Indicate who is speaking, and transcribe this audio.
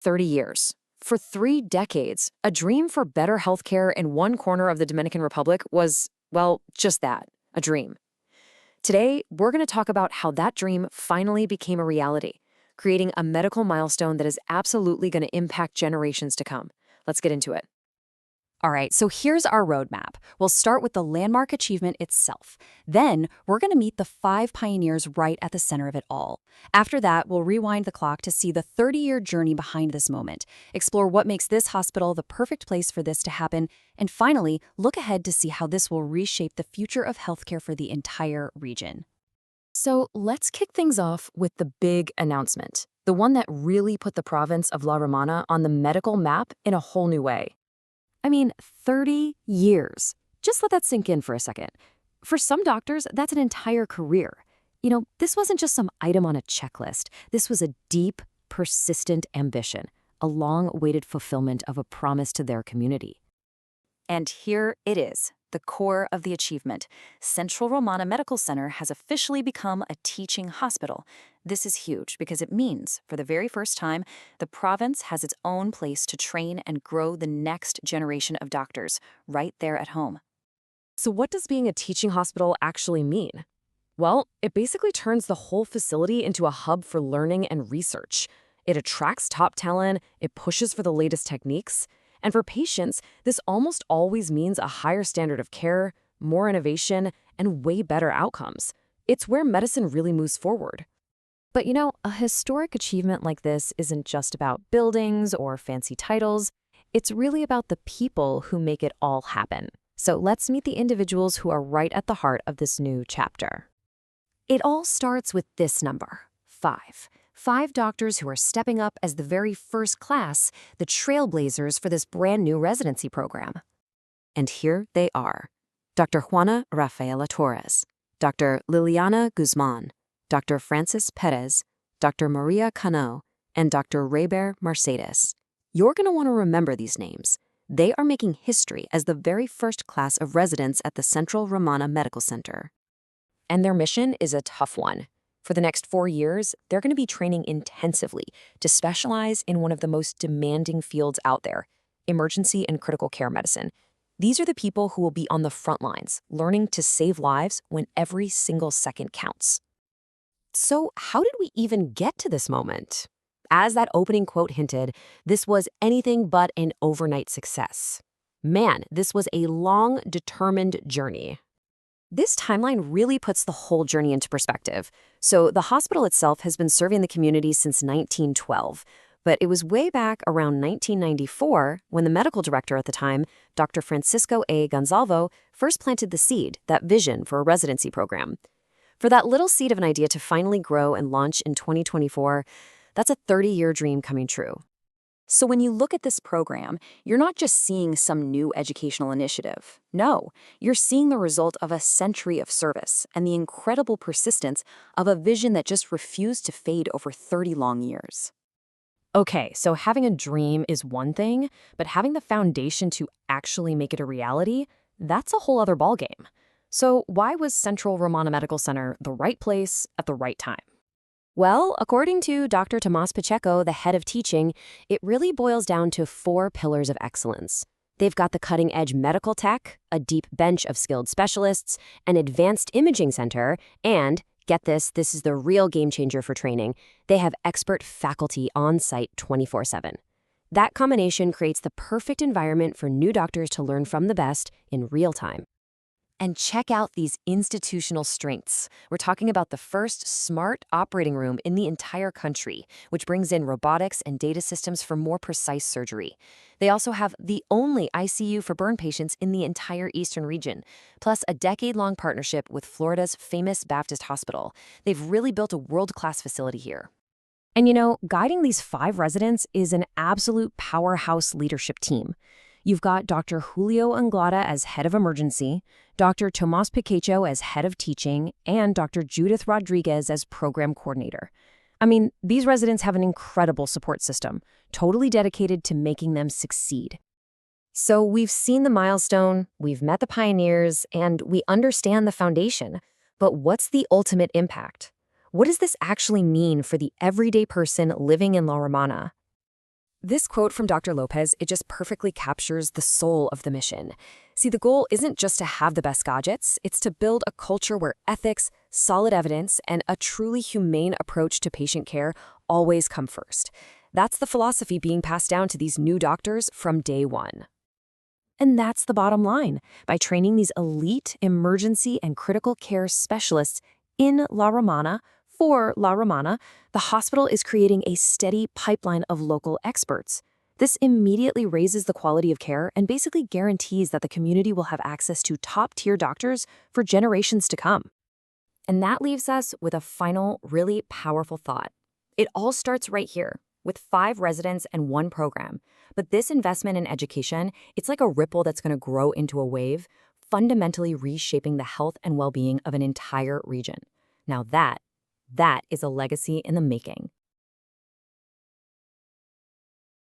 Speaker 1: 30 years. For 3 decades, a dream for better healthcare in one corner of the Dominican Republic was, well, just that, a dream. Today, we're going to talk about how that dream finally became a reality, creating a medical milestone that is absolutely going to impact generations to come. Let's get into it.
Speaker 2: All right, so here's our roadmap. We'll start with the landmark achievement itself. Then, we're going to meet the 5 pioneers right at the center of it all. After that, we'll rewind the clock to see the 30-year journey behind this moment, explore what makes this hospital the perfect place for this to happen, and finally, look ahead to see how this will reshape the future of healthcare for the entire region.
Speaker 1: So let's kick things off with the big announcement, the one that really put the province of La Romana on the medical map in a whole new way. 30 years. Just let that sink in for a second. For some doctors, that's an entire career. This wasn't just some item on a checklist. This was a deep, persistent ambition, a long-awaited fulfillment of a promise to their community.
Speaker 2: And here it is, the core of the achievement. Central Romana Medical Center has officially become a teaching hospital. This is huge because it means, for the very first time, the province has its own place to train and grow the next generation of doctors, right there at home.
Speaker 1: So what does being a teaching hospital actually mean? Well, it basically turns the whole facility into a hub for learning and research. It attracts top talent, it pushes for the latest techniques, and for patients, this almost always means a higher standard of care, more innovation, and way better outcomes. It's where medicine really moves forward. But a historic achievement like this isn't just about buildings or fancy titles. It's really about the people who make it all happen. So let's meet the individuals who are right at the heart of this new chapter. It all starts with this number, 5. 5 doctors who are stepping up as the very first class, the trailblazers for this brand new residency program. And here they are. Dr. Juana Rafaela Torres, Dr. Liliana Guzmán, Dr. Francis Pérez, Dr. María Canó, and Dr. Rayber Mercedes. You're going to want to remember these names. They are making history as the very first class of residents at the Central Romana Medical Center. And their mission is a tough one. For the next 4 years, they're going to be training intensively to specialize in one of the most demanding fields out there, emergency and critical care medicine. These are the people who will be on the front lines, learning to save lives when every single second counts. So how did we even get to this moment? As that opening quote hinted, this was anything but an overnight success. Man, this was a long, determined journey. This timeline really puts the whole journey into perspective. So the hospital itself has been serving the community since 1912, but it was way back around 1994 when the medical director at the time, Dr. Francisco A. Gonzalvo, first planted the seed, that vision for a residency program. For that little seed of an idea to finally grow and launch in 2024, that's a 30-year dream coming true.
Speaker 2: So when you look at this program, you're not just seeing some new educational initiative. No, you're seeing the result of a century of service and the incredible persistence of a vision that just refused to fade over 30 long years.
Speaker 1: Okay, so having a dream is one thing, but having the foundation to actually make it a reality, that's a whole other ballgame. So why was Central Romana Medical Center the right place at the right time? Well, according to Dr. Tomás Pacheco, the head of teaching, it really boils down to 4 pillars of excellence. They've got the cutting-edge medical tech, a deep bench of skilled specialists, an advanced imaging center, and, get this is the real game changer for training, they have expert faculty on site 24/7. That combination creates the perfect environment for new doctors to learn from the best in real time. And check out these institutional strengths. We're talking about the first smart operating room in the entire country, which brings in robotics and data systems for more precise surgery. They also have the only ICU for burn patients in the entire eastern region, plus a decade-long partnership with Florida's famous Baptist Hospital. They've really built a world-class facility here. And guiding these 5 residents is an absolute powerhouse leadership team. You've got Dr. Julio Anglada as head of emergency, Dr. Tomás Pacheco as head of teaching, and Dr. Judith Rodríguez as program coordinator. These residents have an incredible support system, totally dedicated to making them succeed. So we've seen the milestone, we've met the pioneers, and we understand the foundation. But what's the ultimate impact? What does this actually mean for the everyday person living in La Romana? This quote from Dr. Lopez, it just perfectly captures the soul of the mission. See, the goal isn't just to have the best gadgets, it's to build a culture where ethics, solid evidence, and a truly humane approach to patient care always come first. That's the philosophy being passed down to these new doctors from day one.
Speaker 2: And that's the bottom line. By training these elite emergency and critical care specialists in La Romana, for La Romana, the hospital is creating a steady pipeline of local experts. This immediately raises the quality of care and basically guarantees that the community will have access to top-tier doctors for generations to come.
Speaker 1: And that leaves us with a final, really powerful thought. It all starts right here, with 5 residents and 1 program. But this investment in education, it's like a ripple that's going to grow into a wave, fundamentally reshaping the health and well-being of an entire region. Now that is a legacy in the making.